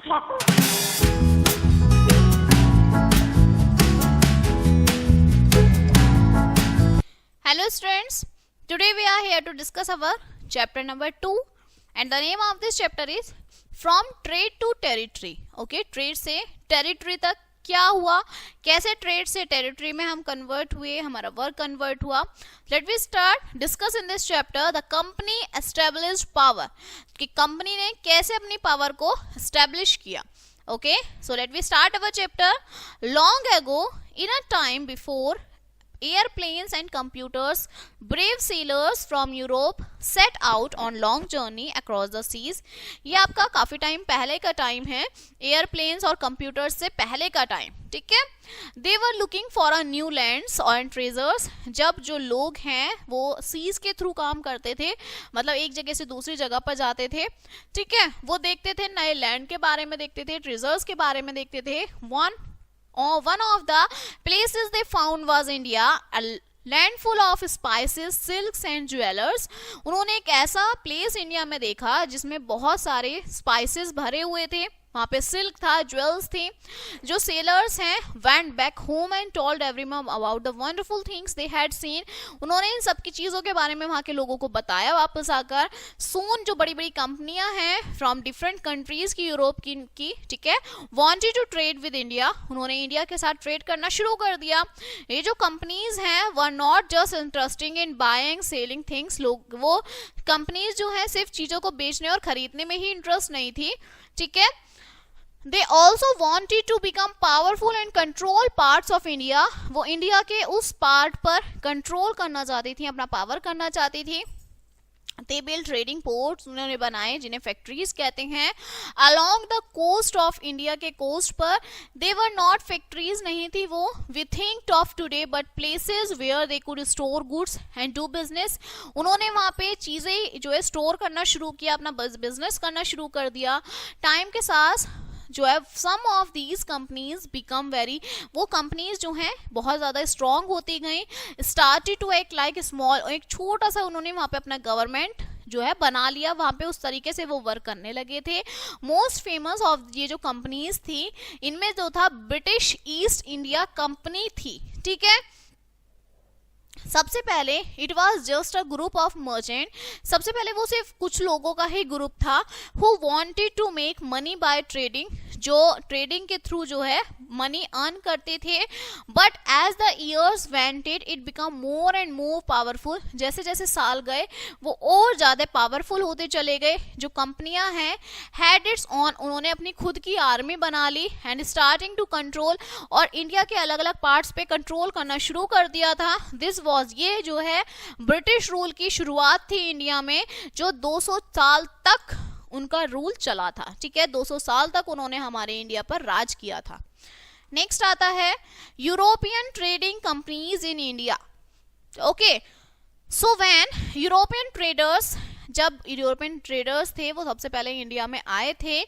Hello students, today we are here to discuss our chapter number 2 and the name of this chapter is From Trade to Territory. Okay, trade से territory तक क्या हुआ, कैसे trade से territory में हम convert हुए, हमारा वर्क कन्वर्ट हुआ. Let we start discuss in this chapter the company established power, कि कंपनी ने कैसे अपनी पावर को एस्टेब्लिश किया. Okay, so let we start our chapter. Long ago in a time before airplanes and computers, brave sailors from Europe set out on long journey across the seas. ये आपका काफी time पहले का time है, airplanes और computers से पहले का टाइम. ठीक है. They were looking for a new lands and treasures. जब जो लोग हैं वो सीज के थ्रू काम करते थे, मतलब एक जगह से दूसरी जगह पर जाते थे. ठीक है, वो देखते थे, नए लैंड के बारे में देखते थे, ट्रेजर्स के बारे में देखते थे. One of the places they found was India, a land full of spices, silks and jewelers. उन्होंने एक ऐसा प्लेस इंडिया में देखा जिसमें बहुत सारे स्पाइसेस भरे हुए थे, वहाँ पे सिल्क था, ज्वेल्स थे. जो सेलर्स हैं went back home and told everyone about the wonderful things they had seen. उन्होंने इन सब की चीज़ों के बारे में वहाँ के लोगों को बताया वापस आकर. Soon जो बड़ी बड़ी कंपनियाँ हैं from different countries की, यूरोप की ठीक है, wanted to trade with India. उन्होंने इंडिया के साथ ट्रेड करना शुरू कर दिया. ये जो कंपनीज हैं were not just interesting in buying selling things. लोग वो कंपनीज जो हैं सिर्फ चीज़ों को बेचने और खरीदने में ही इंटरेस्ट नहीं थी. ठीक है. They also wanted to become powerful and control parts of India. वो इंडिया के उस पार्ट पर कंट्रोल करना चाहती थी, अपना पावर करना चाहती थी. They built trading ports, उन्होंने बनाए जिन्हें फैक्ट्रीज कहते हैं, along the coast of India के कोस्ट पर. They were not factories, नहीं थी वो we think of today, but places where they could store goods and do business. उन्होंने वहाँ पे चीज़ें जो है स्टोर करना शुरू किया, अपना बिजनेस करना शुरू कर दिया. टाइम के साथ जो है some of these companies become very, वो कंपनीज जो हैं बहुत ज़्यादा स्ट्रॉन्ग होती गई. स्टार्टेड टू एक लाइक स्मॉल, एक छोटा सा उन्होंने वहाँ पे अपना गवर्नमेंट जो है बना लिया, वहाँ पे उस तरीके से वो वर्क करने लगे थे. मोस्ट फेमस ऑफ ये जो कंपनीज थी, इनमें जो था ब्रिटिश ईस्ट इंडिया कंपनी थी. ठीक है. सबसे पहले it was just a group of merchant, सबसे पहले वो सिर्फ कुछ लोगों का ही ग्रुप था, who wanted to make money by trading, जो ट्रेडिंग के थ्रू जो है मनी अर्न करते थे. But as the years went it become more and more powerful. जैसे जैसे साल गए वो और ज़्यादा पावरफुल होते चले गए. जो कंपनियां हैं हैड इट्स ऑन, उन्होंने अपनी खुद की आर्मी बना ली एंड स्टार्टिंग टू कंट्रोल, और इंडिया के अलग अलग पार्ट्स पे कंट्रोल करना शुरू कर दिया था. दिस वॉज, ये जो है ब्रिटिश रूल की शुरुआत थी इंडिया में, जो 200 साल तक उनका रूल चला था. ठीक है, 200 साल तक उन्होंने हमारे इंडिया पर राज किया था. नेक्स्ट आता है European trading companies in India. Okay, so when European traders, जब यूरोपियन ट्रेडर्स थे वो सबसे पहले इंडिया में आए थे,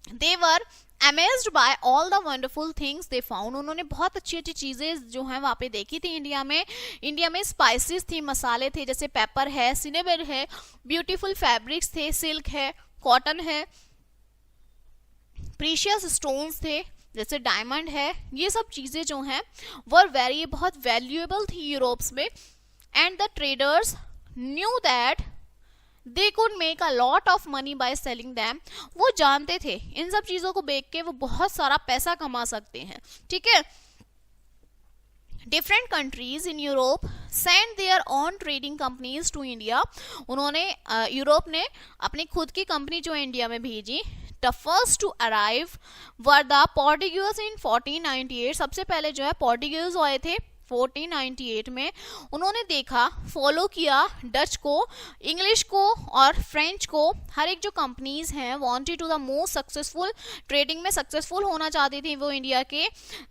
दे वर amazed by all the wonderful things they found. उन्होंने बहुत अच्छी अच्छी चीज़ें जो हैं वहाँ पे देखी थी इंडिया में. इंडिया में स्पाइसेस थी, मसाले थे, जैसे पेपर है, सिनेबर है, ब्यूटीफुल फैब्रिक्स थे, सिल्क है, कॉटन है, प्रीशियस स्टोन्स थे जैसे डायमंड है. ये सब चीज़ें जो हैं वर वेरी, बहुत वैल्यूएबल थी यूरोप्स में. And the traders knew that they could make a lot of money by selling them. वो जानते थे इन सब चीज़ों को बेच के वो बहुत सारा पैसा कमा सकते हैं. ठीक है. Different countries in Europe send their own trading companies to India. उन्होंने यूरोप ने अपनी खुद की कंपनी जो इंडिया में भेजी. The first to arrive were the Portuguese in 1498. सबसे पहले जो है पोर्टुगीज आए थे 1498 में. उन्होंने देखा, फॉलो किया डच को, इंग्लिश को और फ्रेंच को. हर एक जो कंपनीज हैं wanted to the most successful, trading में सक्सेसफुल होना चाहती थी वो इंडिया के.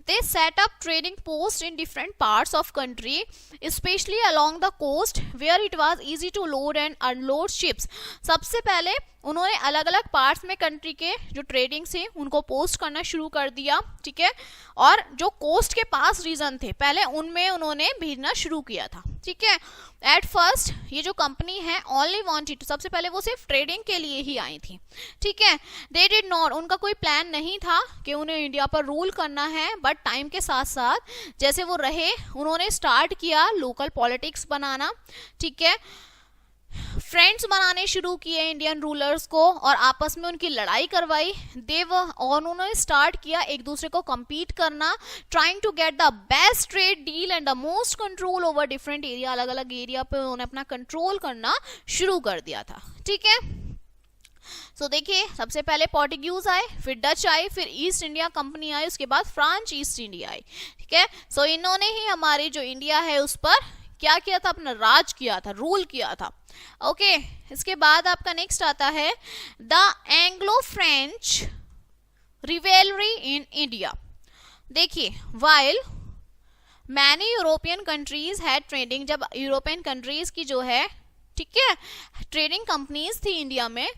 They set up trading post in different parts of country, specially along the coast where it was easy to load and unload ships. सबसे पहले उन्होंने अलग अलग पार्ट्स में कंट्री के जो ट्रेडिंग से उनको पोस्ट करना शुरू कर दिया. ठीक है. और जो कोस्ट के पास रीजन थे पहले उनमें उन्होंने भेजना शुरू किया था, ठीक है। एट फर्स्ट ये जो कंपनी है ओनली वांटेड, सबसे पहले वो सिर्फ ट्रेडिंग के लिए ही आई थी, ठीक है। दे डिड नॉट, उनका कोई प्लान नहीं था कि उन्हें इंडिया पर रूल करना है, बट टाइम के साथ साथ जैसे वो रहे उन्होंने स्टार्ट किया लोकल पॉलिटिक्स बनाना, ठीक है। फ्रेंड्स बनाने शुरू किए इंडियन रूलर्स को और आपस में उनकी लड़ाई करवाई। और उन्होंने स्टार्ट किया एक दूसरे को compete करना, trying to get the best trade deal and the most control over different area, अलग अलग एरिया पे उन्होंने अपना कंट्रोल करना शुरू कर दिया था, ठीक है। सो देखिए सबसे पहले पोर्टुगीज आए, फिर डच आए, फिर ईस्ट इंडिया कंपनी आई, उसके बाद फ्रांस ईस्ट इंडिया आई, ठीक है। सो इन्होंने ही हमारी जो इंडिया है उस पर क्या किया था, अपना राज किया था, रूल किया था, ओके। इसके बाद आपका नेक्स्ट आता है the Anglo French rivalry in India. देखिए while many European countries had trading, जब यूरोपियन कंट्रीज की जो है, ठीक है, ट्रेडिंग कंपनीज थी इंडिया में,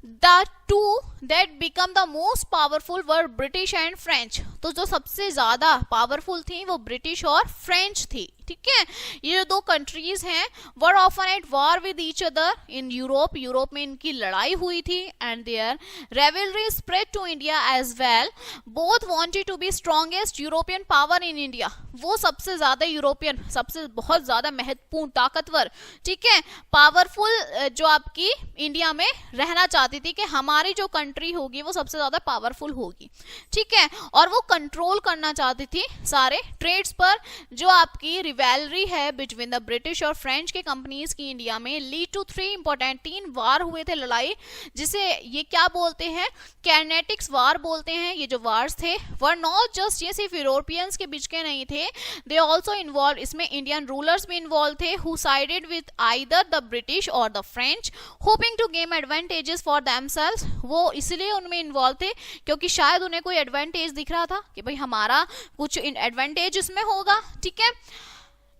the two that become the most powerful were British and French. तो जो सबसे ज्यादा पावरफुल थी वो ब्रिटिश और फ्रेंच थी, ठीक है। ये दो कंट्रीज हैं were often at war with each other in Europe, Europe में इनकी लड़ाई हुई थी, and their rivalry spread to India as well. Both wanted to be strongest European power in India, वो सबसे ज्यादा यूरोपियन, सबसे बहुत ज्यादा महत्वपूर्ण ताकतवर, ठीक है, पावरफुल जो आपकी इंडिया में रहना चाहती थी कि हमारी जो कंट्री होगी वो सबसे ज्यादा पावरफुल होगी, ठीक है। और वो कंट्रोल करना चाहती थी सारे ट्रेड्स पर। जो आपकी रिवेलरी है बिटवीन द ब्रिटिश और फ्रेंच के कंपनीज की इंडिया में लीड टू 3 इंपॉर्टेंट, 3 वार हुए थे, लड़ाई, जिसे ये क्या बोलते हैं, कैनेटिक्स वार बोलते हैं। ये जो वार्स थे वर नॉट जस्ट, ये सिर्फ यूरोपियंस के बीच के नहीं थे, दे ऑल्सो इन्वॉल्व, इसमें इंडियन रूलर्स भी इन्वॉल्व थे, who sided with either the British और the French hoping to gain advantages for themselves. वो इसलिए उनमें इन्वॉल्व थे क्योंकि शायद उन्हें कोई एडवांटेज दिख रहा था कि भाई हमारा कुछ एडवांटेज इसमें होगा, ठीक है।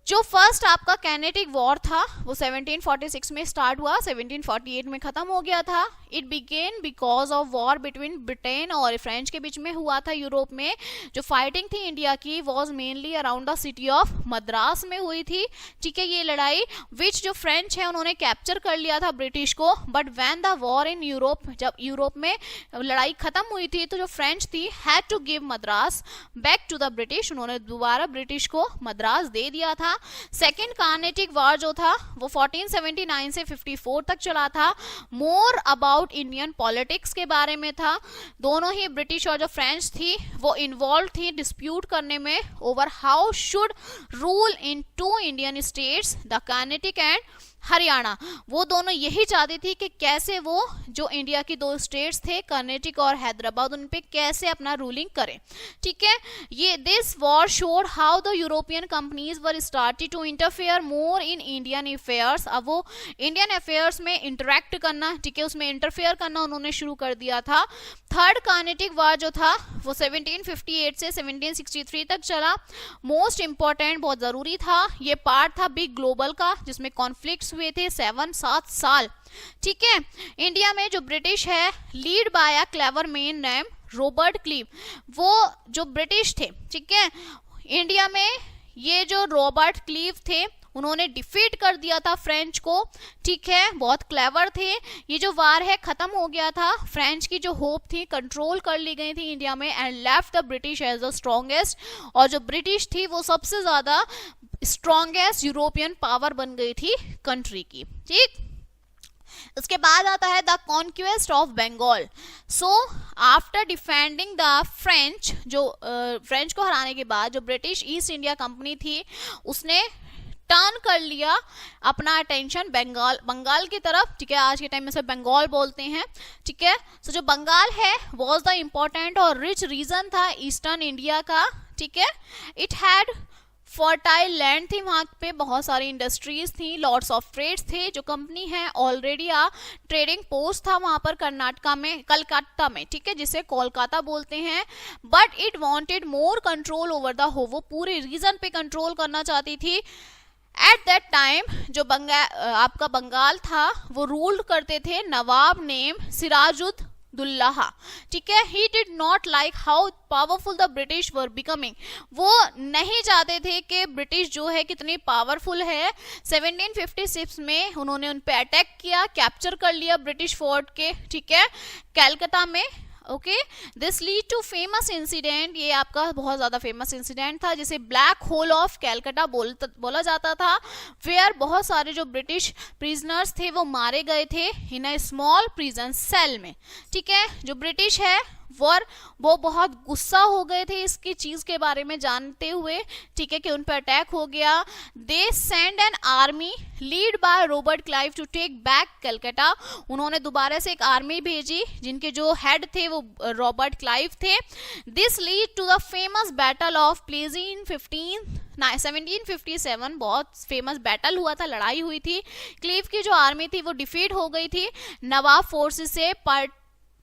जो फर्स्ट आपका कैनेटिक वॉर था वो 1746 में स्टार्ट हुआ, 1748 में खत्म हो गया था। It began because of war between Britain और फ्रेंच के बीच में हुआ था यूरोप में। जो फाइटिंग थी इंडिया की was mainly around the city of Madras में हुई थी, ठीक है, ये लड़ाई, विच जो फ्रेंच है उन्होंने कैप्चर कर लिया था ब्रिटिश को। But when the war in Europe, जब यूरोप में लड़ाई खत्म हुई थी तो जो फ्रेंच थी had to give Madras back to the British, उन्होंने दोबारा ब्रिटिश को मद्रास दे दिया था। सेकेंड कार्नेटिक वार जो था वो 1479 से 54 तक चला था, मोर अबाउट इंडियन पॉलिटिक्स के बारे में था। दोनों ही ब्रिटिश और जो फ्रेंच थी वो इन्वॉल्व थी डिस्प्यूट करने में over how should rule in 2 Indian states, the Carnatic and Haryana. वो दोनों यही चाहती थी कि कैसे वो जो इंडिया की 2 स्टेट्स थे कर्नाटक और हैदराबाद, उन पे कैसे अपना रूलिंग करें, ठीक है। ये this war showed how the European companies were started to interfere more in Indian affairs. अब वो इंडियन अफेयर्स में इंटरेक्ट करना, ठीक है, उसमें इंटरफेयर करना उन्होंने शुरू कर दिया था। थर्ड कार्नेटिक वार जो था वो 1758 से 1763 तक चला। मोस्ट इंपॉर्टेंट, बहुत जरूरी था, ये पार्ट था बिग ग्लोबल का जिसमें कॉन्फ्लिक्ट्स हुए थे 7 साल, ठीक है। इंडिया में जो ब्रिटिश है lead by a clever man name Robert cleave, वो जो ब्रिटिश थे, ठीक है, इंडिया में ये जो रॉबर्ट क्लीव थे उन्होंने डिफीट कर दिया था फ्रेंच को, ठीक है, बहुत क्लेवर थे। ये जो वार है खत्म हो गया था, फ्रेंच की जो होप थी कंट्रोल कर ली गई थी इंडिया में, and left the British as the strongest. और जो ब्रिटिश थी वो सबसे ज्यादा स्ट्रॉन्गेस्ट यूरोपियन पावर बन गई थी कंट्री की, ठीक। उसके बाद आता है the conquest of Bengal. So after defending the French, जो फ्रेंच को हराने के बाद जो ब्रिटिश ईस्ट इंडिया कंपनी थी उसने टर्न कर लिया अपना अटेंशन बंगाल की तरफ, ठीक है, आज के टाइम में से बंगाल बोलते हैं, ठीक है। सो जो बंगाल है वॉज द इम्पोर्टेंट और रिच रीजन था ईस्टर्न इंडिया का, ठीक है। इट हैड फर्टाइल लैंड थी, वहां पे बहुत सारी इंडस्ट्रीज थी, लॉट्स ऑफ ट्रेड्स थे। जो कंपनी है ऑलरेडी ट्रेडिंग पोस्ट था वहां पर कर्नाटका में, कलकत्ता में, ठीक है, जिसे कोलकाता बोलते हैं। But it wanted more control over the हो, वो पूरे रीजन पे कंट्रोल करना चाहती थी। एट दैट टाइम जो आपका बंगाल था वो रूल्ड करते थे नवाब नेम दुल्लाहा, ठीक है। He did not like how powerful the British were becoming, वो नहीं चाहते थे कि ब्रिटिश जो है कितनी पावरफुल है। 1756 में उन्होंने उन पे अटैक किया, कैप्चर कर लिया ब्रिटिश फोर्ट के, ठीक है, कलकत्ता में। Okay, this lead to famous incident, ये आपका बहुत ज्यादा फेमस इंसिडेंट था जिसे ब्लैक होल ऑफ कैलकाटा बोला जाता था, वेयर बहुत सारे जो ब्रिटिश प्रिजनर्स थे वो मारे गए थे इन अ स्मॉल प्रिजन सेल में, ठीक है। जो ब्रिटिश है वो बहुत गुस्सा हो गए थे इसकी चीज के बारे में जानते हुए, ठीक है, कि उन पर अटैक हो गया। They send an army lead by Robert Clive to take back Calcutta, उन्होंने दोबारा से एक आर्मी भेजी जिनके जो हेड थे वो रॉबर्ट क्लाइव थे। This lead to the famous battle of Plassey in 1757, बहुत फेमस बैटल हुआ था, लड़ाई हुई थी। क्लीव की जो आर्मी थी वो डिफीट हो गई थी नवाब फोर्सेस से,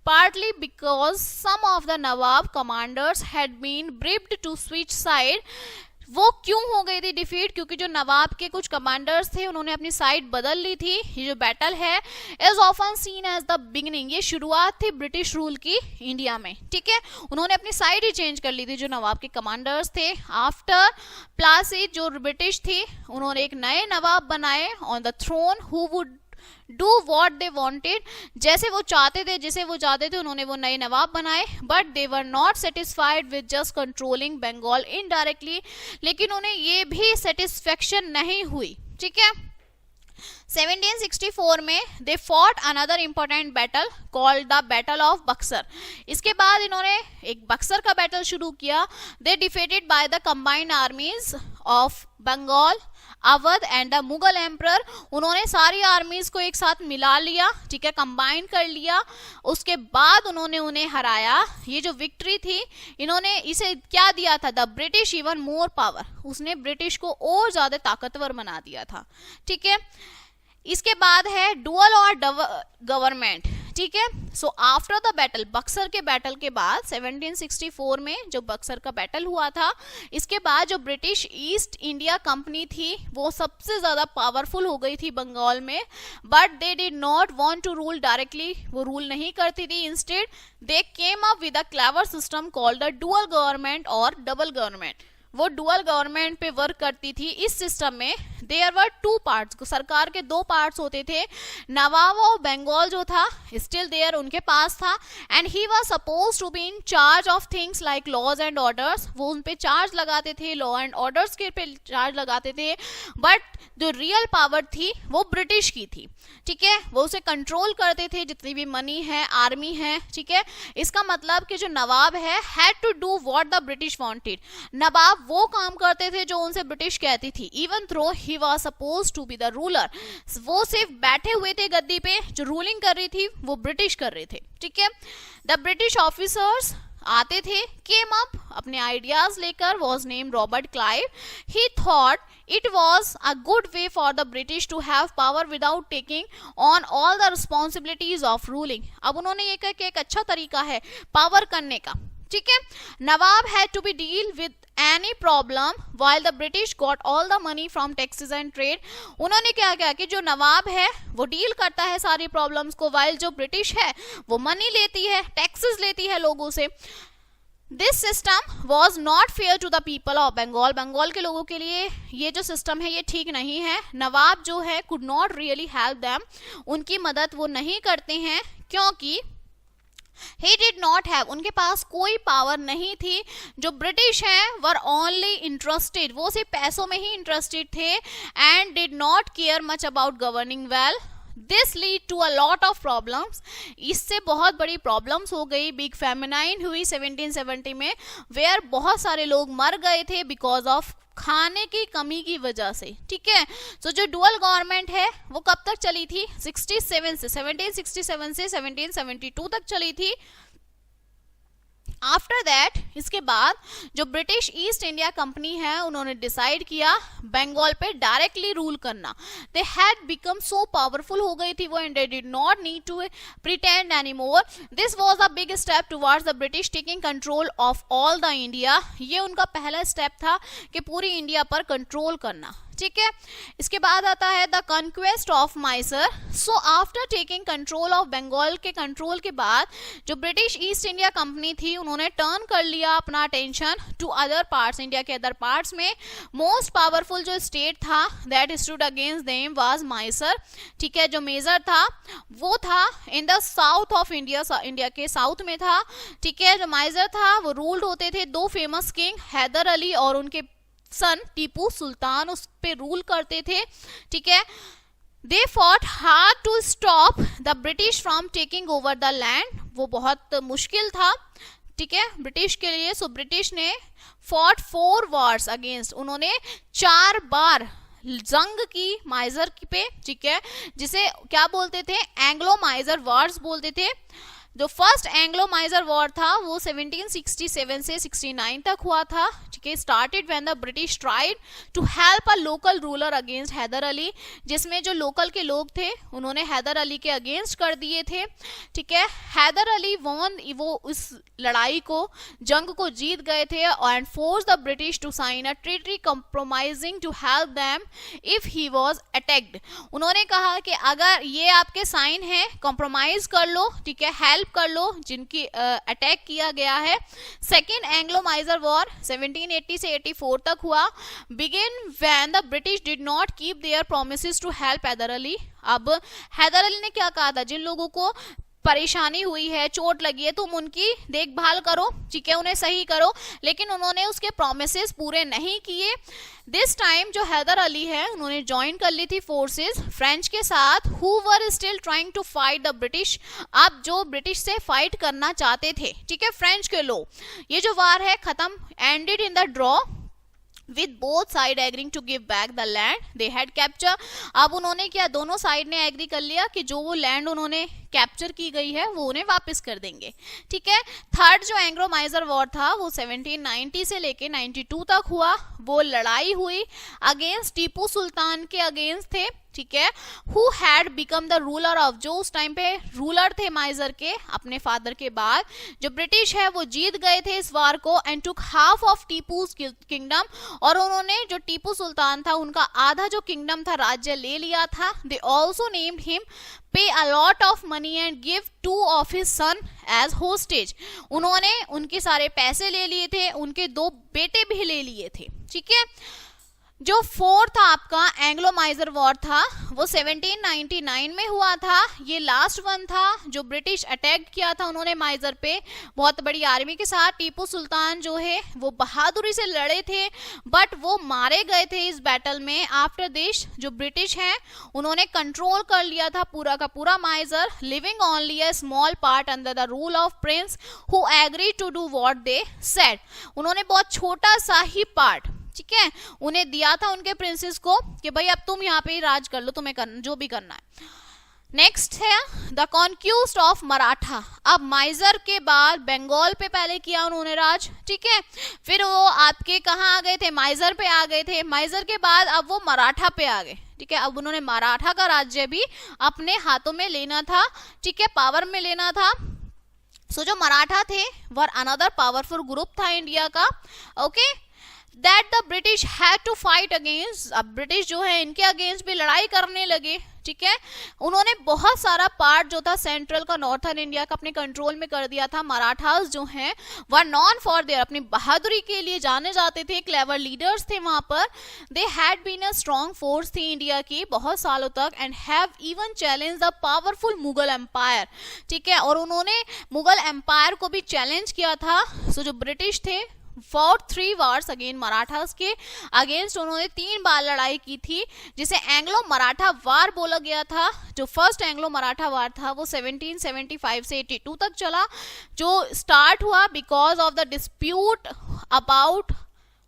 partly because some of the Nawab commanders had been bribed to switch side। वो क्यों हो गई थी डिफीट? क्योंकि जो नवाब के कुछ कमांडर्स थे उन्होंने अपनी साइड बदल ली थी। ये जो बैटल है is often seen as the beginning, ये शुरुआत थी ब्रिटिश रूल की इंडिया में, ठीक है। उन्होंने अपनी साइड ही चेंज कर ली थी जो नवाब के कमांडर्स थे। आफ्टर प्लासी जो ब्रिटिश थी उन्होंने एक नए नवाब बनाए on the throne who would do what they wanted, जैसे वो चाहते थे, जिसे वो चाहते थे, उन्होंने वो नए नवाब बनाए। But they were not satisfied with just controlling Bengal indirectly, लेकिन उन्हें ये भी सेटिस्फेक्शन नहीं हुई, ठीक है। 1764 में they fought another important battle called the battle of Buxar. इसके बाद इन्होंने एक बक्सर का बैटल शुरू किया। They defeated by the combined armies of Bengal, Awadh and the Mughal emperor, उन्होंने सारी आर्मीज को एक साथ मिला लिया, ठीक है, कंबाइन कर लिया। उसके बाद उन्होंने उन्हें हराया। ये जो विक्ट्री थी इन्होंने इसे क्या दिया था? The British even more power, उसने ब्रिटिश को और ज्यादा ताकतवर बना दिया था, ठीक है। इसके बाद है डुअल और गवर्नमेंट, ठीक है। So after the battle, Buxar के बैटल के बाद 1764 में जो बक्सर का बैटल हुआ था, इसके बाद जो ब्रिटिश ईस्ट इंडिया कंपनी थी वो सबसे ज्यादा पावरफुल हो गई थी बंगाल में। But they did not want to rule directly, वो रूल नहीं करती थी। Instead they came up with a clever system called the dual government और डबल गवर्नमेंट, वो डुअल गवर्नमेंट पे वर्क करती थी। इस सिस्टम में देयर वर टू पार्ट्स, सरकार के दो पार्ट्स होते थे। नवाब ऑफ बंगाल जो था स्टिल देयर उनके पास था, and he was suppose to be in charge of things like laws and orders, वो उन पे चार्ज लगाते थे, लॉ एंड ऑर्डर्स के पे चार्ज लगाते थे। बट जो रियल पावर थी वो ब्रिटिश की थी, ठीक है, वो उसे कंट्रोल करते थे, जितनी भी मनी है, आर्मी है, ठीक है। इसका मतलब कि जो नवाब है had to do what the British wanted, नवाब वो काम करते थे जो उनसे ब्रिटिश कहती थी। Even though he was suppose to be the ruler, वो सिर्फ बैठे हुए थे गद्दी पे, जो रूलिंग कर रही थी वो ब्रिटिश कर रहे थे, ठीक है। द ब्रिटिश ऑफिसर्स आते थे, केम अप अपने आइडियाज लेकर, was name Robert Clive. He thought it was a good way for the British to have power without taking on all the responsibilities of ruling. अब उन्होंने ये कहा कि एक अच्छा तरीका है पावर करने का, ठीक है। नवाब had to be deal with any problem while the British got all the money from taxes and trade। उन्होंने क्या किया कि जो नवाब है वो डील करता है सारी प्रॉब्लम्स को, while जो ब्रिटिश है वो मनी लेती है, टैक्सेस लेती है लोगों से। This system was not fair to the people of Bengal, Bengal के लोगों के लिए ये जो सिस्टम है ये ठीक नहीं है। नवाब जो है could not really help them, उनकी मदद वो नहीं करते हैं, क्योंकि He did not have, उनके पास कोई पावर नहीं थी। जो ब्रिटिश हैं वर ओनली इंटरेस्टेड, वो सिर्फ पैसों में ही इंटरेस्टेड थे, and did not care much about governing well. This lead to a lot of problems, इससे बहुत बड़ी प्रॉब्लम्स हो गई। बिग फेमिनाइन हुई 1770 में, वेयर बहुत सारे लोग मर गए थे बिकॉज ऑफ खाने की कमी की वजह से, ठीक है। तो जो डुअल गवर्नमेंट है वो कब तक चली थी? 1767 से 1772 तक चली थी। आफ्टर दैट, इसके बाद जो ब्रिटिश ईस्ट इंडिया कंपनी है उन्होंने डिसाइड किया बंगाल पे डायरेक्टली रूल करना. They had become so powerful हो गई थी वो, and they did not need to pretend any more. This was a big step towards the British taking control of all the India. ये उनका पहला स्टेप था कि पूरी इंडिया पर कंट्रोल करना. ठीक है, इसके बाद आता है the conquest of Mysore. So after taking control of Bengal के कंट्रोल के बाद जो ब्रिटिश ईस्ट इंडिया कंपनी थी उन्होंने टर्न कर लिया अपना attention to other parts. India के अदर पार्ट्स में मोस्ट पावरफुल जो स्टेट था that stood against them was Mysore. ठीक है, जो मेजर था वो था in the south of India, India के साउथ में था. ठीक है, जो माइसर था वो रूल्ड होते थे दो फेमस किंग हैदर अली और उनके सन टीपू सुल्तान उस पे रूल करते थे. ठीक है, they fought hard to stop the British from taking over the land. वो बहुत मुश्किल था, ठीक है, ब्रिटिश के लिए. सो ब्रिटिश ने फॉट 4 वॉर्स अगेंस्ट, उन्होंने 4 बार जंग की माइजर पे. ठीक है, जिसे क्या बोलते थे, एंग्लो माइजर वॉर्स बोलते थे. जो फर्स्ट एंग्लो माइजर वॉर था वो 1767 से 69 तक हुआ था. ठीक है, started when the British tried to help a local ruler against Hyder Ali, जिसमें जो लोकल के लोग थे उन्होंने हैदर अली के अगेंस्ट कर दिए थे. ठीक है, हैदर अली वॉन, वो इस लड़ाई को, जंग को जीत गए थे and force the British to sign a treaty compromising to help them if he was attacked. उन्होंने कहा कि अगर ये आपके साइन है, कॉम्प्रोमाइज कर लो. ठीक है, हेल्प कर लो जिनकी अटैक किया गया है. सेकेंड एंग्लो माइजर वॉर 1780 से 84 तक हुआ. Begin when the British did not keep their promises to help Hyder Ali. अब हैदर अली ने क्या कहा था, जिन लोगों को परेशानी हुई है, चोट लगी है, तुम उनकी देखभाल करो. ठीक है, उन्हें सही करो, लेकिन उन्होंने उसके प्रोमिसेस पूरे नहीं किए. दिस टाइम जो हैदर अली है उन्होंने ज्वाइन कर ली थी फोर्सेस फ्रेंच के साथ, who were still trying to fight the British. आप जो ब्रिटिश से फाइट करना चाहते थे, ठीक है, फ्रेंच के लोग. ये जो वार है खत्म, ended in the draw with both side agreeing to give back the land they had capture. अब उन्होंने क्या, दोनों साइड ने एग्री कर लिया कि जो वो लैंड उन्होंने कैप्चर की गई है वो उन्हें वापस कर देंगे. ठीक है, थर्ड जो एंग्लो माइजर वॉर था वो 1790 से लेके 92 तक हुआ. वो लड़ाई हुई अगेंस्ट टीपू सुल्तान के अगेंस्ट थे. ठीक है, who had become the ruler of, जो उस टाइम पे रूलर थे माइजर के अपने फादर के बाद. जो ब्रिटिश है वो जीत गए थे इस वार को and took half of Tipu's kingdom. और उन्होंने जो टीपू सुल्तान था उनका आधा जो किंगडम था, राज्य ले लिया था. They also named him pay a lot of money and give 2 of his son as hostage. उन्होंने उनके सारे पैसे ले लिए थे, उनके 2 बेटे भी ले लिए थे. ठीक है, जो फोर्थ आपका एंग्लो माइजर वॉर था वो 1799 में हुआ था. ये लास्ट वन था जो ब्रिटिश अटैक किया था उन्होंने माइजर पे बहुत बड़ी आर्मी के साथ. टीपू सुल्तान जो है वो बहादुरी से लड़े थे बट वो मारे गए थे इस बैटल में. आफ्टर दिस जो ब्रिटिश हैं उन्होंने कंट्रोल कर लिया था पूरा का पूरा Mysore, living only a small part under the rule of prince who agree to do what they said. उन्होंने बहुत छोटा सा ही पार्ट, ठीक है, उन्हें दिया था उनके प्रिंसेस को कि भाई अब तुम यहाँ पे ही राज कर लो, तुम्हें करना जो भी करना है. नेक्स्ट है द कॉन्क्यूस्ट ऑफ मराठा. अब माइजर के बाद बंगाल पे पहले किया उन्होंने राज. ठीक है, फिर वो आपके कहाँ आ गए थे, माइजर पे आ गए थे. माइजर के बाद अब वो मराठा पे आ गए. ठीक है, अब उन्होंने मराठा का राज्य भी अपने हाथों में लेना था. ठीक है, पावर में लेना था. सो जो मराठा थे वर अनदर पावरफुल ग्रुप था इंडिया का. Okay, that the British had to fight against. अब ब्रिटिश जो है इनके अगेंस्ट भी लड़ाई करने लगे. ठीक है, उन्होंने बहुत सारा पार्ट जो था सेंट्रल का, नॉर्थर्न इंडिया का अपने कंट्रोल में कर दिया था. मराठास जो हैं वर नॉन फॉर देयर, अपनी बहादुरी के लिए जाने जाते थे, क्लेवर लीडर्स थे वहां पर. They had been a strong force थी इंडिया की बहुत सालों तक and have even challenge the powerful Mughal empire. ठीक है, और उन्होंने मुगल एम्पायर को भी चैलेंज किया था. सो जो ब्रिटिश थे फॉर 3 वार्स अगेन मराठास के अगेंस्ट उन्होंने 3 बार लड़ाई की थी, जिसे एंग्लो मराठा वार बोला गया था. जो फर्स्ट एंग्लो मराठा वार था वो 1775 से 82 तक चला, जो स्टार्ट हुआ because of the dispute about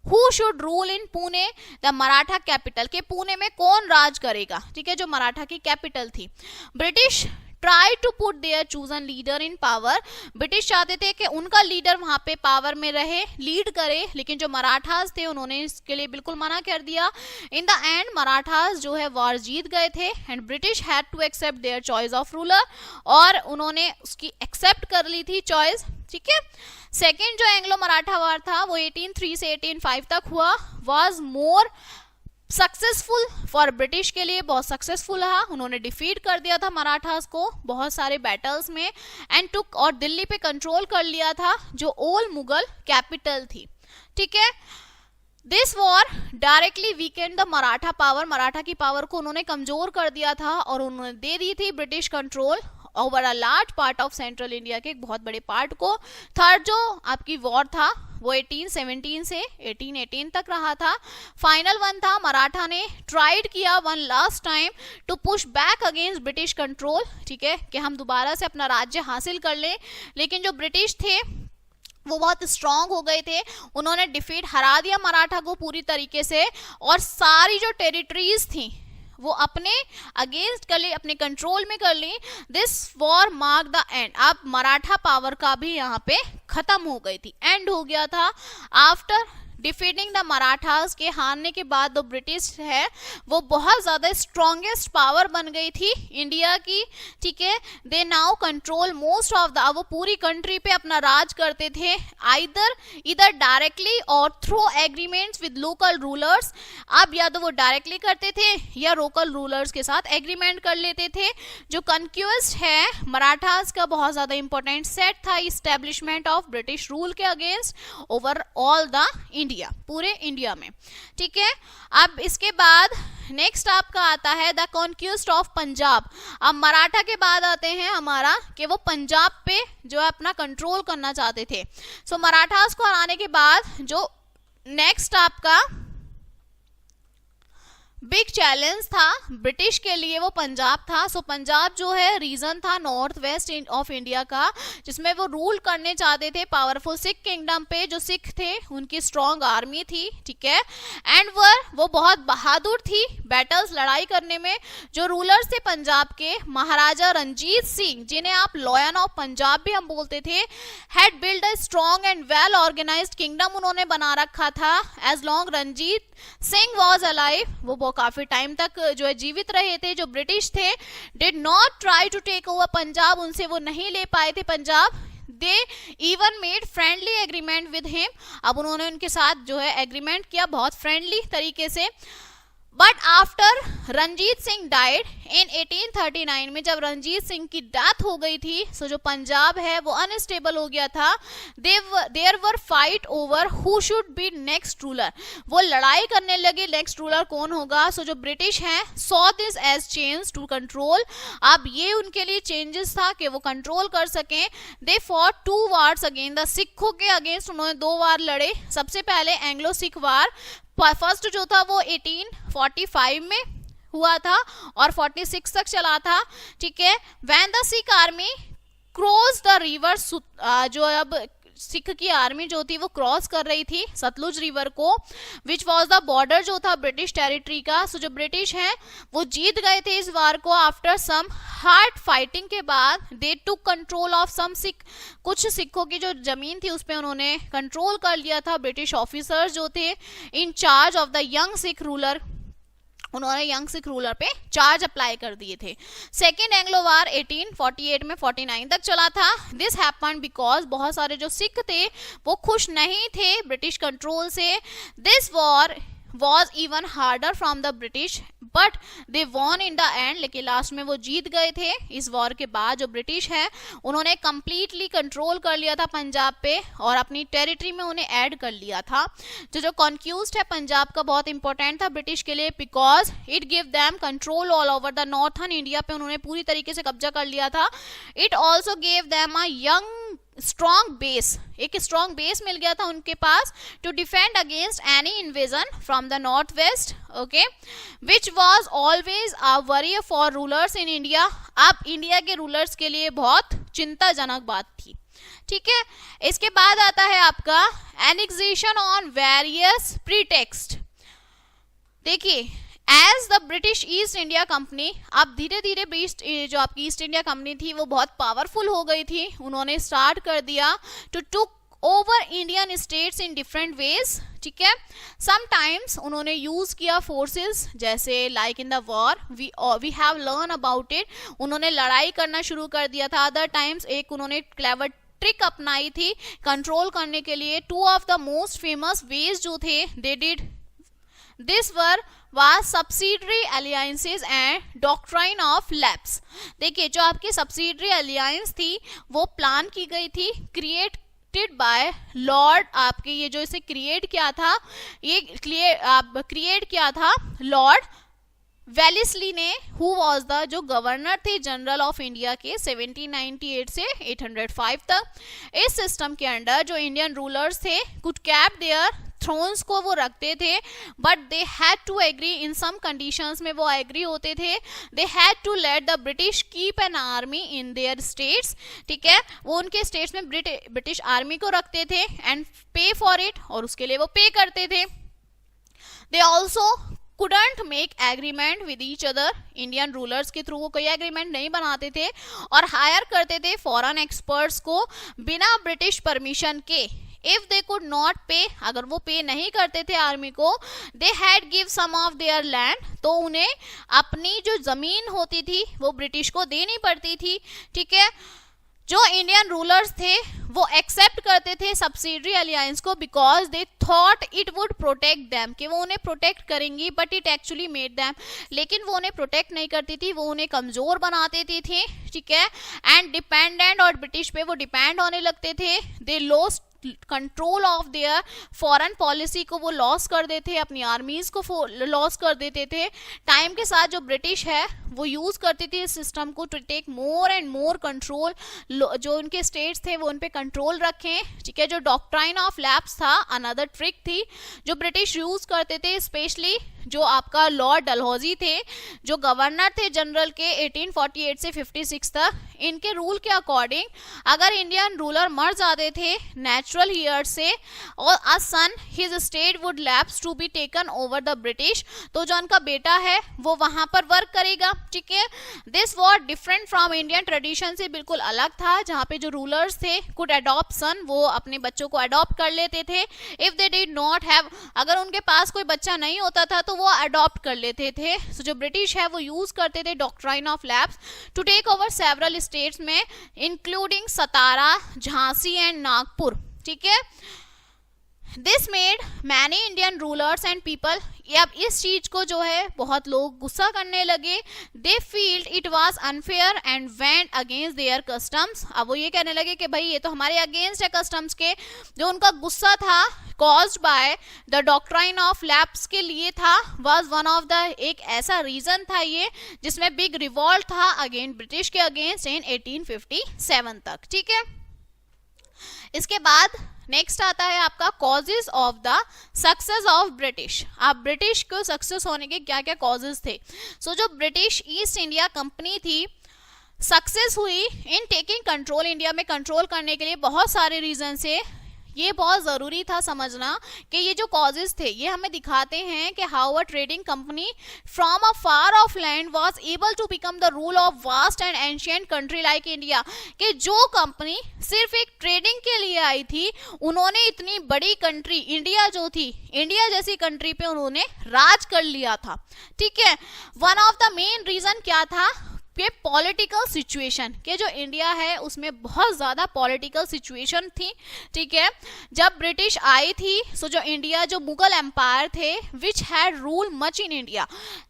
who should rule in Pune the Maratha capital, के पुणे में कौन राज करेगा. ठीक है, जो मराठा की कैपिटल थी. British try to put their chosen leader in power. British चाहते थे कि उनका लीडर वहां पे पावर में रहे, लीड करे, लेकिन जो मराठास थे उन्होंने इसके लिए बिल्कुल मना कर दिया। इन द एंड मराठास जो है वॉर जीत गए थे and British had to accept their choice of ruler, और उन्होंने उसकी एक्सेप्ट कर ली थी चॉइस, ठीक है। सेकेंड जो एंग्लो मराठा वार था वो 1803 से 1805 तक हुआ, was more successful for British के लिए बहुत सक्सेसफुल रहा। उन्होंने डिफीट कर दिया था मराठास को बहुत सारे बैटल्स में एंड टुक, और दिल्ली पे कंट्रोल कर लिया था जो ओल्ड मुगल कैपिटल थी, ठीक है। This war directly Weeknd the Maratha power, Maratha की पावर को उन्होंने कमजोर कर दिया था और उन्होंने दे दी थी British control over a large part of central India के एक बहुत बड़े पार्ट को। थर्ड जो आपकी वॉर था वो 1817 से 1818 तक रहा था। फाइनल वन था, मराठा ने ट्राइड किया one last time to push back against British control, ठीक है, कि हम दोबारा से अपना राज्य हासिल कर लें, लेकिन जो ब्रिटिश थे वो बहुत स्ट्रांग हो गए थे, उन्होंने डिफीट हरा दिया मराठा को पूरी तरीके से, और सारी जो टेरिटरीज थी वो अपने अगेंस्ट कर ली, अपने कंट्रोल में कर ली। This war mark the end, अब मराठा पावर का भी यहाँ पे खत्म हो गई थी, एंड हो गया था। आफ्टर डिफीटिंग द मराठास के हारने के बाद जो ब्रिटिश है वो बहुत ज्यादा स्ट्रॉन्गेस्ट पावर बन गई थी इंडिया की, ठीक है। They now control most of the, वो पूरी कंट्री पे अपना राज करते थे, इधर डायरेक्टली और through agreements with local rulers. अब या तो वो डायरेक्टली करते थे या लोकल रूलर्स के साथ एग्रीमेंट कर लेते थे। जो कन्क्वेस्ट है मराठास का बहुत ज्यादा इंपॉर्टेंट सेट था इस्टेब्लिशमेंट ऑफ ब्रिटिश रूल के against over all the India, पूरे इंडिया में, ठीक है। अब इसके बाद नेक्स्ट आपका आता है द कॉन्क्वेस्ट ऑफ पंजाब। अब मराठा के बाद आते हैं हमारा कि वो पंजाब पे जो है अपना कंट्रोल करना चाहते थे। सो मराठास को हराने के बाद जो नेक्स्ट आपका बिग चैलेंज था ब्रिटिश के लिए वो पंजाब था। सो पंजाब जो है रीजन था नॉर्थ वेस्ट ऑफ इंडिया का, जिसमें वो रूल करने चाहते थे पावरफुल सिख किंगडम पे। जो सिख थे उनकी स्ट्रॉन्ग आर्मी थी, ठीक है, एंड वो बहुत बहादुर थी बैटल्स लड़ाई करने में। जो रूलर्स थे पंजाब के महाराजा रंजीत सिंह, जिन्हें आप लॉयन ऑफ पंजाब भी हम बोलते थे, had build a strong and well organized kingdom उन्होंने बना रखा था। As long Ranjit Singh was alive, वो काफी टाइम तक जो है जीवित रहे थे। जो ब्रिटिश थे did not try to take over Punjab, उनसे वो नहीं ले पाए थे Punjab. They even made friendly agreement with him, अब उन्होंने उनके साथ जो है एग्रीमेंट किया बहुत फ्रेंडली तरीके से। But after Ranjit Singh died in 1839 में, जब रंजीत सिंह की डेथ हो गई थी, सो जो पंजाब है वो अनस्टेबल हो गया था। There were fight over who should be next ruler, वो लड़ाई करने लगे नेक्स्ट रूलर कौन होगा। सो जो ब्रिटिश हैं saw this as change to control, अब ये उनके लिए चेंजेस था कि वो कंट्रोल कर सकें। They fought 2 wars against the सिखों के अगेंस्ट उन्होंने 2 वार लड़े। सबसे पहले एंग्लो सिख वार, फर्स्ट जो था वो 1845 में हुआ था और 46 तक चला था, ठीक है। When the Sikh army cross the river, जो अब सिख की आर्मी जो थी वो क्रॉस कर रही थी सतलुज रिवर को, विच वॉज द बॉर्डर जो था ब्रिटिश टेरिटरी का। सो जो ब्रिटिश हैं वो जीत गए थे इस वार को। आफ्टर सम हार्ड फाइटिंग के बाद दे टुक कंट्रोल ऑफ सम सिख, कुछ सिखों की जो जमीन थी उस पर उन्होंने कंट्रोल कर लिया था। ब्रिटिश ऑफिसर्स जो थे इन charge of the young Sikh ruler, उन्होंने यंग सिख रूलर पे चार्ज अप्लाई कर दिए थे। सेकेंड एंग्लो वार 1848 में 49 तक चला था। दिस हैपेंड बिकॉज बहुत सारे जो सिख थे वो खुश नहीं थे ब्रिटिश कंट्रोल से। This war was even harder from the British but they won in the end, लेकिन लास्ट में वो जीत गए थे। इस वॉर के बाद जो ब्रिटिश है उन्होंने कंप्लीटली कंट्रोल कर लिया था पंजाब पे और अपनी टेरिटरी में उन्हें ऐड कर लिया था। जो कॉन्क्यूज्ड है पंजाब का बहुत इंपॉर्टेंट था ब्रिटिश के लिए, because it give them control all over the northern India पे उन्होंने पूरी तरीके से कब्जा कर लिया था। It also gave them a young strong base, एक स्ट्रॉन्ग बेस मिल गया था उनके पास to defend against any invasion from the north west, okay, which was always a worry for rulers in India. अब इंडिया के रूलर्स के लिए बहुत चिंताजनक बात थी, ठीक है। इसके बाद आता है आपका एनेक्सेशन ऑन वेरियस प्रीटेक्स्ट। देखिए as the British East India company, अब धीरे धीरे जो आपकी ईस्ट इंडिया कंपनी थी वो बहुत पावरफुल हो गई थी, उन्होंने स्टार्ट कर दिया to took over Indian states in different ways, ठीक है। समटाइम्स उन्होंने यूज किया फोर्सेस, जैसे like in the war we have learn about it, उन्होंने लड़ाई करना शुरू कर दिया था। अदर टाइम्स एक उन्होंने क्लेवर ट्रिक अपनाई थी कंट्रोल करने के लिए। Two of the most famous ways जो थे they did this were was subsidiary alliances and doctrine of lapse। देखिए जो आपकी subsidiary alliance थी वो प्लान की गई थी, क्रिएटेड बाय लॉर्ड, आपके ये जो इसे क्रिएट किया था, ये क्रिएट किया था लॉर्ड वेलेस्ली ने, हु वॉज द जो गवर्नर थे जनरल ऑफ इंडिया के 1798 से 805 तक। इस सिस्टम के अंडर जो इंडियन रूलर्स थे कुड कैप देयर थ्रोन्स को वो रखते थे, but they had to agree in some conditions में वो एग्री होते थे। They had to let the British keep an army in their states, ठीक है, वो उनके स्टेट्स में ब्रिटिश आर्मी को रखते थे एंड पे फॉर इट, और उसके लिए वो पे करते थे। They also couldn't make agreement with each other, Indian rulers के थ्रू वो कोई एग्रीमेंट नहीं बनाते थे और हायर करते थे फॉरेन एक्सपर्ट्स को बिना ब्रिटिश परमिशन के। If they could not pay, अगर वो पे नहीं करते थे आर्मी को, they had give some of their land, तो उन्हें अपनी जो जमीन होती थी वो ब्रिटिश को देनी पड़ती थी, ठीक है। जो इंडियन रूलर्स थे वो एक्सेप्ट करते थे सब्सिडरी अलायंस को because they thought it would protect them, कि वो उन्हें प्रोटेक्ट करेंगी, but it actually made them, लेकिन वो उन्हें प्रोटेक्ट नहीं करती थी, वो उन्हें कमजोर बना देती थी, ठीक है। एंड डिपेंडेंट, और ब्रिटिश पे वो डिपेंड होने लगते थे। They lost control of their foreign policy को वो लॉस कर देते, अपनी आर्मीज को लॉस कर देते थे। टाइम के साथ जो ब्रिटिश है वो यूज करती थी इस सिस्टम को to take more and more control, जो उनके स्टेट्स थे वो उन पे कंट्रोल रखें, ठीक है। जो डॉक्ट्राइन ऑफ लैप्स था अनदर ट्रिक थी जो ब्रिटिश यूज करते थे, स्पेशली जो आपका लॉर्ड डलहौजी थे जो गवर्नर थे जनरल के 1848 से 56 तक। इनके रूल के अकॉर्डिंग अगर इंडियन रूलर मर जाते थे नेचुरल ईयर से और a son his state would lapse to be taken over the British, तो जो उनका बेटा है वो वहां पर वर्क करेगा, ठीक है। This was different from Indian tradition, से बिल्कुल अलग था, जहां पे जो रूलर्स थे कुड अडॉप्ट सन, वो अपने बच्चों को अडॉप्ट कर लेते थे। If they did not have, अगर उनके पास कोई बच्चा नहीं होता था तो वो अडॉप्ट कर लेते थे। so, जो ब्रिटिश है वो यूज करते थे doctrine of lapse to take over several states में इंक्लूडिंग सतारा, झांसी एंड नागपुर, ठीक है। This made many Indian rulers and people, अब इस चीज को जो है बहुत लोग गुस्सा करने लगे। They felt it was unfair and went against their customs, अब वो ये कहने लगे कि भाई ये तो हमारे अगेंस्ट है कस्टम्स के। जो उनका गुस्सा था caused by the doctrine of lapse के लिए था, वाज वन ऑफ द, एक ऐसा रीजन था ये जिसमें बिग रिवॉल्ट था अगेंस्ट ब्रिटिश के अगेंस्ट इन 1857 तक, ठीक है। इसके बाद नेक्स्ट आता है आपका causes of the success of British. आप ब्रिटिश को सक्सेस होने के क्या क्या कॉजेज थे। जो ब्रिटिश ईस्ट इंडिया कंपनी थी सक्सेस हुई इन टेकिंग कंट्रोल, इंडिया में कंट्रोल करने के लिए बहुत सारे रीजन से। ये बहुत ज़रूरी था समझना कि ये जो कॉजेज थे ये हमें दिखाते हैं कि how a trading company from a far off land was able to become the rule of vast and ancient country like India, कि जो कंपनी सिर्फ एक ट्रेडिंग के लिए आई थी उन्होंने इतनी बड़ी कंट्री इंडिया जो थी, इंडिया जैसी कंट्री पे उन्होंने राज कर लिया था, ठीक है। One of the main reason क्या था कि पॉलिटिकल सिचुएशन, के जो इंडिया है उसमें बहुत ज़्यादा पॉलिटिकल सिचुएशन थी, ठीक है। जब ब्रिटिश आई थी जो इंडिया, जो मुगल एम्पायर थे which had rule much in India,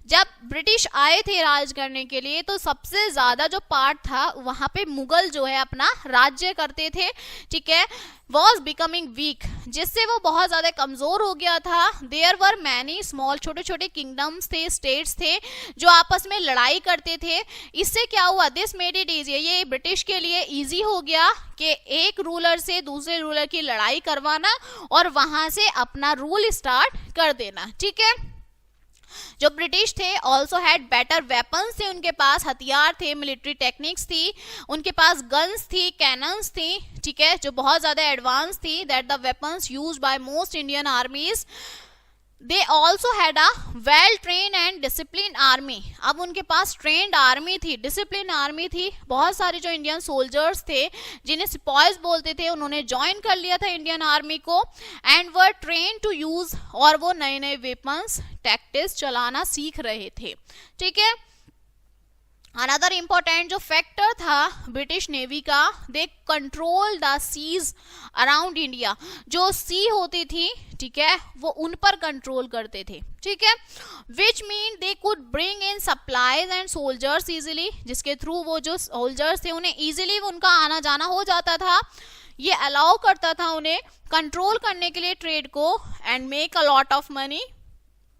जब ब्रिटिश आए थे राज करने के लिए तो सबसे ज़्यादा जो पार्ट था वहाँ पे मुगल जो है अपना राज्य करते थे, ठीक है। वॉज बिकमिंग वीक, जिससे वो बहुत ज़्यादा कमज़ोर हो गया था। देयर वर मैनी स्मॉल, छोटे छोटे किंगडम्स थे, स्टेट्स थे जो आपस में लड़ाई करते थे। इससे क्या हुआ, दिस मेड इट ईजी, ये ब्रिटिश के लिए ईजी हो गया कि एक रूलर से दूसरे रूलर की लड़ाई करवाना और वहाँ से अपना रूल स्टार्ट कर देना, ठीक है। जो ब्रिटिश थे ऑल्सो हैड बेटर वेपन्स थे, उनके पास हथियार थे, मिलिट्री टेक्निक्स थी, उनके पास गन्स थी, कैनन्स थी, ठीक है, जो बहुत ज़्यादा एडवांस थी, that the weapons used by most Indian आर्मीज they also had a well train and discipline army. अब उनके पास ट्रेंड आर्मी थी, डिसिप्लिन आर्मी थी। बहुत सारे जो इंडियन सोल्जर्स थे जिन्हें सिपॉयज बोलते थे, उन्होंने ज्वाइन कर लिया था इंडियन आर्मी को, and were train to use, और वो नए नए वेपन्स टैक्टिक्स चलाना सीख रहे थे। ठीक है, अनदर इंपॉर्टेंट जो फैक्टर था ब्रिटिश नेवी का, they control the seas around India. जो सी होती थी, ठीक है, वो उन पर कंट्रोल करते थे। ठीक है, which mean they could bring in supplies and soldiers easily, जिसके थ्रू वो जो सोल्जर्स थे उन्हें इजिली उनका आना जाना हो जाता था। ये अलाउ करता था उन्हें कंट्रोल करने के लिए ट्रेड को, and make a lot of money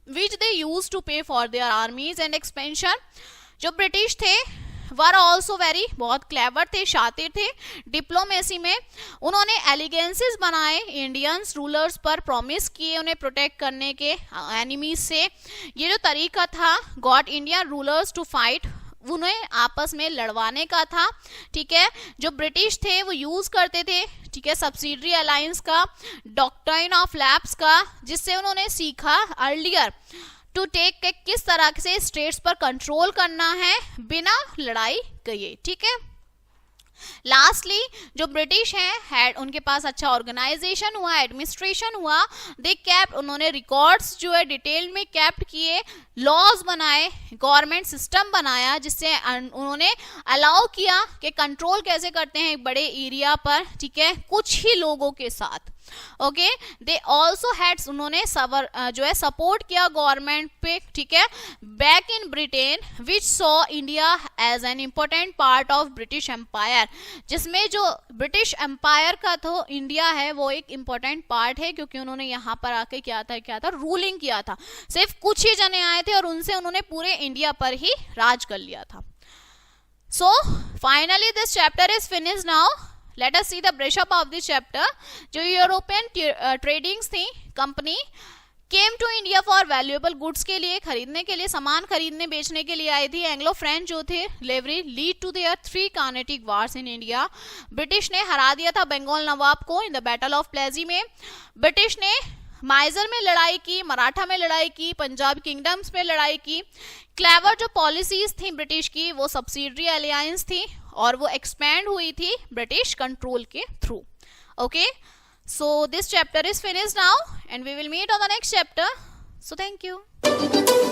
which they use to pay for their armies and expansion. जो ब्रिटिश थे वर ऑल्सो वेरी, बहुत क्लेवर थे, शातिर थे डिप्लोमेसी में। उन्होंने एलिगेंसेस बनाए इंडियंस रूलर्स पर, प्रॉमिस किए उन्हें प्रोटेक्ट करने के एनिमीज से। ये जो तरीका था got Indian rulers to fight, उन्हें आपस में लड़वाने का था। ठीक है, जो ब्रिटिश थे वो यूज करते थे, ठीक है, सब्सिडरी अलायंस का, डॉक्ट्राइन ऑफ लैप्स का, जिससे उन्होंने सीखा अर्लियर टू टेक के किस तरह से स्टेट्स पर कंट्रोल करना है बिना लड़ाई किए। ठीक है, लास्टली जो ब्रिटिश हैं हैड, उनके पास अच्छा ऑर्गेनाइजेशन हुआ, एडमिनिस्ट्रेशन हुआ, दे कैप्ट, उन्होंने रिकॉर्ड्स जो है डिटेल में कैप्ट किए, लॉज बनाए, गवर्नमेंट सिस्टम बनाया, जिससे उन्होंने अलाउ किया कि कंट्रोल कैसे करते हैं एक बड़े एरिया पर, ठीक है, कुछ ही लोगों के साथ। ओके, दे ऑल्सो हैड, उन्होंने जो है सपोर्ट किया गवर्नमेंट पे। ठीक है, back in Britain which saw India as an important part of British empire, जिसमें जो ब्रिटिश एम्पायर का तो इंडिया है वो एक इम्पोर्टेंट पार्ट है, क्योंकि उन्होंने यहाँ पर आके क्या था रूलिंग किया था। सिर्फ कुछ ही जने आए थे और उनसे उन्होंने पूरे इंडिया पर ही राज कर लिया था। So finally this chapter is finished now. Let us see the brush up of this chapter. जो यूरोपियन ट्रेडिंग्स थी, company came to India for valuable goods के लिए, खरीदने के लिए, सामान खरीदने बेचने के लिए आई थी। एंग्लो फ्रेंच जो थे rivalry lead to their 3 Carnatic wars in India. British ने हरा दिया था बंगाल नवाब को in the battle of Plassey में। ब्रिटिश ने माइजर में लड़ाई की, मराठा में लड़ाई की, पंजाब किंगडम्स में लड़ाई की। क्लेवर जो पॉलिसीज थी ब्रिटिश की, वो सब्सिडरी अलायंस थी और वो एक्सपैंड हुई थी ब्रिटिश कंट्रोल के through. Okay, so this chapter is finished now and we will meet on the next chapter. So thank you.